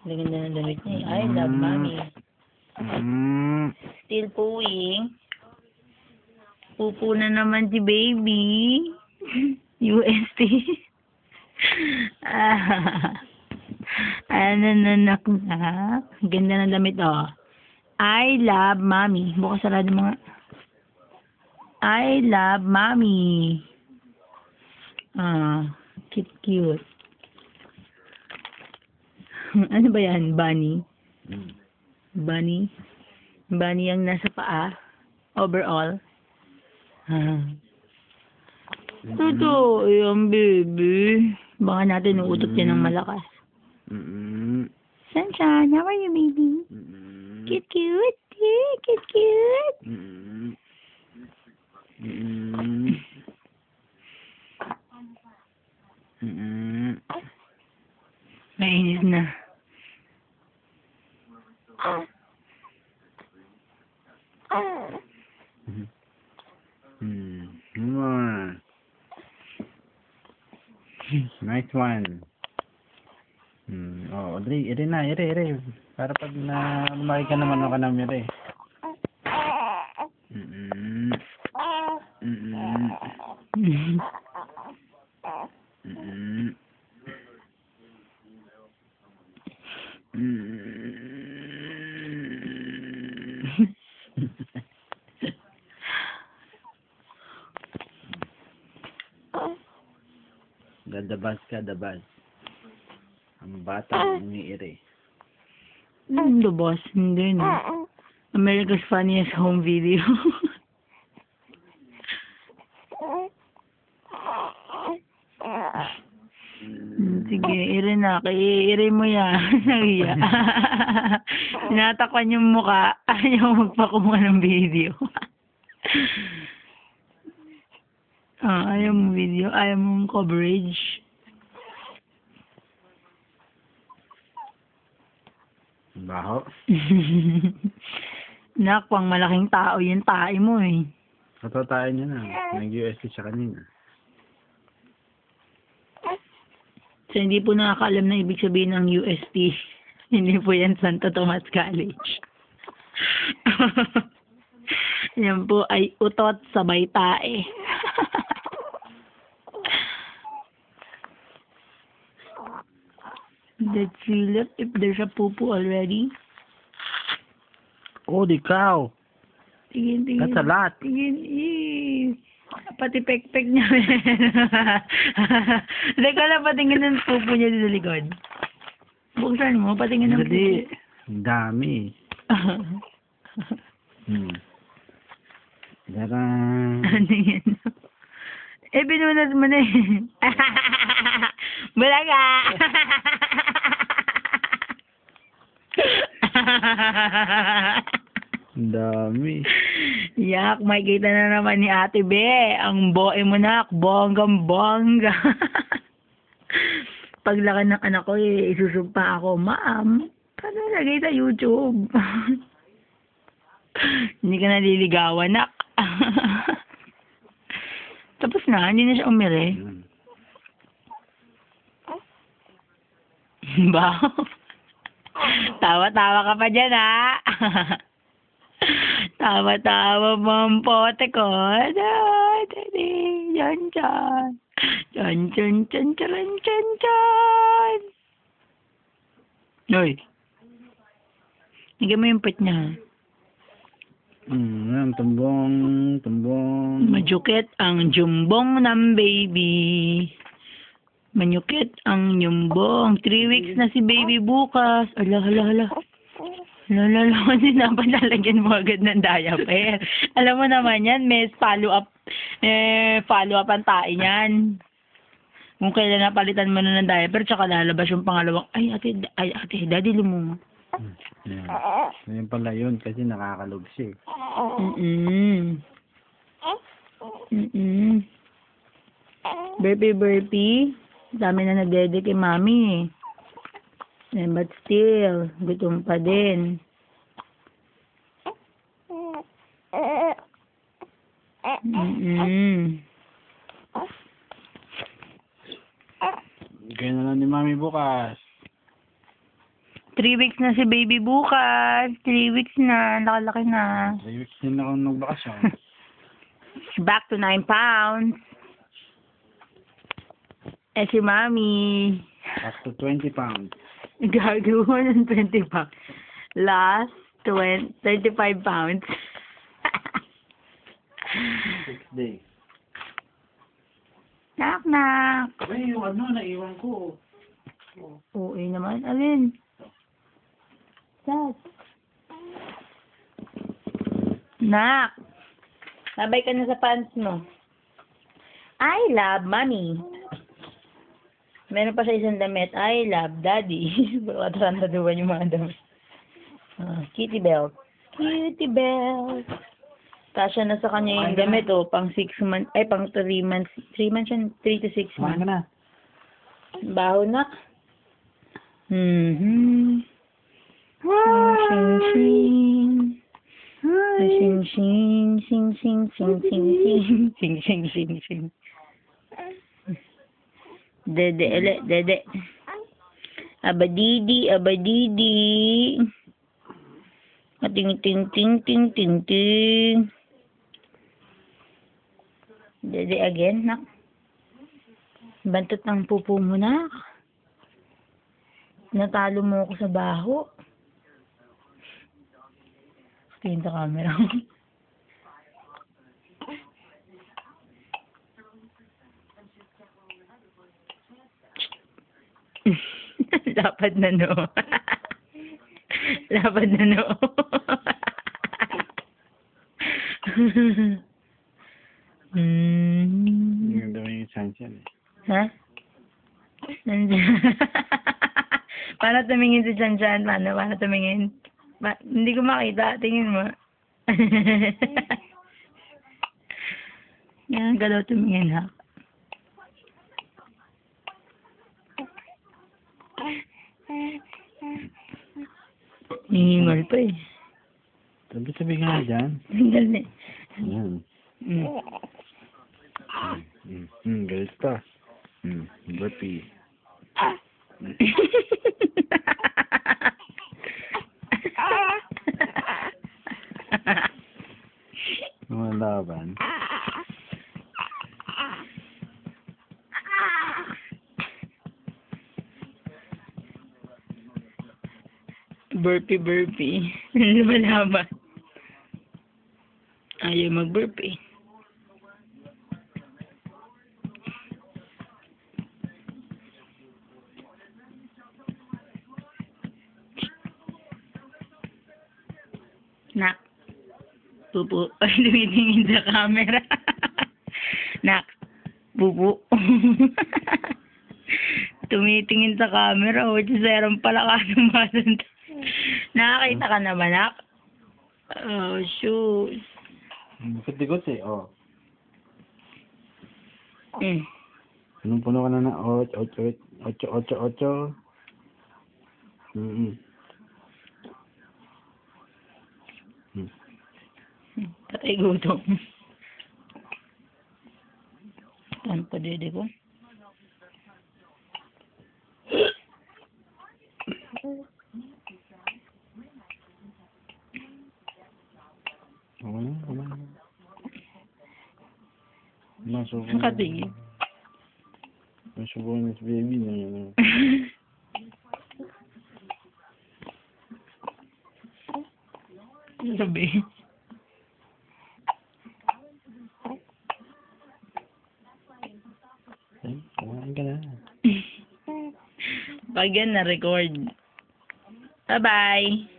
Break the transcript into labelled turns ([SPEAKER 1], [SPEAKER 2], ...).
[SPEAKER 1] Ganda ng damit niya. I love mommy. Still pooing. Pupo na naman si baby. UST. Nanak. Ganda ng damit, oh. I love mommy. Bukas sarado mga. I love mommy. Cute. Ano ba yan? Bunny? Bunny? Bunny ang nasa paa? Overall? Ito, yung baby. Baka natin uutot yan ng malakas. Sunshine, how are you, baby? Cute. Mainit na.
[SPEAKER 2] Nice one. Oh, Audrey, ere na. Para pag lumaki ka naman ako na ere. Dadabas. Ang bata umiire.
[SPEAKER 1] The boss, hindi na. America's Funniest Home Video. Sige, ire na. Ire mo yan. Nagiya. Tinatakpan yung mukha. Ayaw magpakumuha ng video. Ayaw mong video. Ayaw mong coverage.
[SPEAKER 2] Baho.
[SPEAKER 1] Nak, pang malaking tao yung tae mo eh.
[SPEAKER 2] Katotaan niya na. Nag-UST siya kanina.
[SPEAKER 1] So, hindi po nakakaalam na ibig sabihin ng UST. Hindi po yan Santo Tomas College. Yan po ay utot sabay tae. Let's see if there's a poo-poo already.
[SPEAKER 2] Holy cow!
[SPEAKER 1] Tingin.
[SPEAKER 2] That's a lot.
[SPEAKER 1] Tingin. Pati pek-pek niya. Teka lang, patingin ng pupo niya sa likod. Buksan mo, patingin ng pupo.
[SPEAKER 2] Ang dami. Darang.
[SPEAKER 1] Ano yan? Binunas mo na eh. Balaga!
[SPEAKER 2] Ang dami.
[SPEAKER 1] Yak, makikita na naman ni Ate Be. Ang boe mo na, bonggang-bongga. Paglaki ng anak ko, isusumpa ako, Ma'am, paano lagay sa YouTube? Hindi ka naliligawan, nak. Tapos na, hindi na siya umire. Ba? Tawa-tawa ka pa dyan, ha? Tawa-tawa mo ang pote ko. Chan. Hoy. Higyan mo yung pet niya.
[SPEAKER 2] Tumbong.
[SPEAKER 1] Majukit ang jumbong ng baby. Manyukit ang yumbong. 3 weeks na si baby bukas. Hala. Hindi dapat lalagyan mo agad ng diaper. Alam mo naman yan, may follow-up ang tae niyan. Kung kailan napalitan mo na ng diaper, tsaka lalabas yung pangalawang, ay ate, daddy lumunga.
[SPEAKER 2] Yan pala yun, kasi nakakalog siya.
[SPEAKER 1] Burpee. Dami na nagdede kay mami eh. But still, gutom pa din.
[SPEAKER 2] Kaya na lang ni mami bukas.
[SPEAKER 1] 3 weeks na si baby bukas. 3 weeks na. Nakalaki na.
[SPEAKER 2] 3 weeks din ako nagbakasyon.
[SPEAKER 1] She's back to 9 pounds. Eh si Mami.
[SPEAKER 2] Up to 20 pounds.
[SPEAKER 1] Gagawa ng 20 pounds. Last 35 pounds.
[SPEAKER 2] 6 days.
[SPEAKER 1] Nak.
[SPEAKER 2] Ay, yung ano, naiwan ko.
[SPEAKER 1] Oo naman. Alin? Dad. Nak. Sabay ka na sa pants mo. I love mommy. Meron pa sa isang damit. I love daddy. Baka tarantaduan yung mga damit. Kitty belt. Kitty belt. Kasya na sa kanya yung damit, oh. Pang 6 months. Ay, pang 3 months. 3 months yan. 3 to 6
[SPEAKER 2] Kumain
[SPEAKER 1] months.
[SPEAKER 2] ka na.
[SPEAKER 1] Baho na. Sing, sing. Sing, sing. Sing, sing, sing, sing, sing. Sing, sing, sing, sing. Dede, ele, dede. Abadidi, abadidi. Ting, ting, ting, ting, ting, ting. Dede again, nak. Bantot ng pupo mo, nak. Natalo mo ako sa baho. Tingin sa camera. Lapad na no. Lapad na no.
[SPEAKER 2] Yung daw yung sunshine eh.
[SPEAKER 1] Ha? Nandiyan. Paano tumingin si Chan Chan? Paano tumingin? Hindi ko makita. Tingin mo. Yan, galaw tumingin ha. Hihingal pa eh.
[SPEAKER 2] Sabi nga dyan.
[SPEAKER 1] Hingal na eh.
[SPEAKER 2] Yan. Galit pa. Burpee. Mga laban.
[SPEAKER 1] Burpee. Lumalaban. Ayaw mag-burpee. Nak. Pupu. Ay, tumitingin sa camera. Nak. Pupu. Tumitingin sa camera. O, serang pala ka ng matanda. Nakakita ka na ba, nak? Oh, shoot.
[SPEAKER 2] Dikot-dikot eh, oh. Punong-puno ka na na. 8.
[SPEAKER 1] Patay gutom. Saan pa dede ko? Nakatingin.
[SPEAKER 2] Masubo na si baby na yun.
[SPEAKER 1] Sabi.
[SPEAKER 2] Ay, kumain ka na.
[SPEAKER 1] Pag yan na-record. Bye-bye.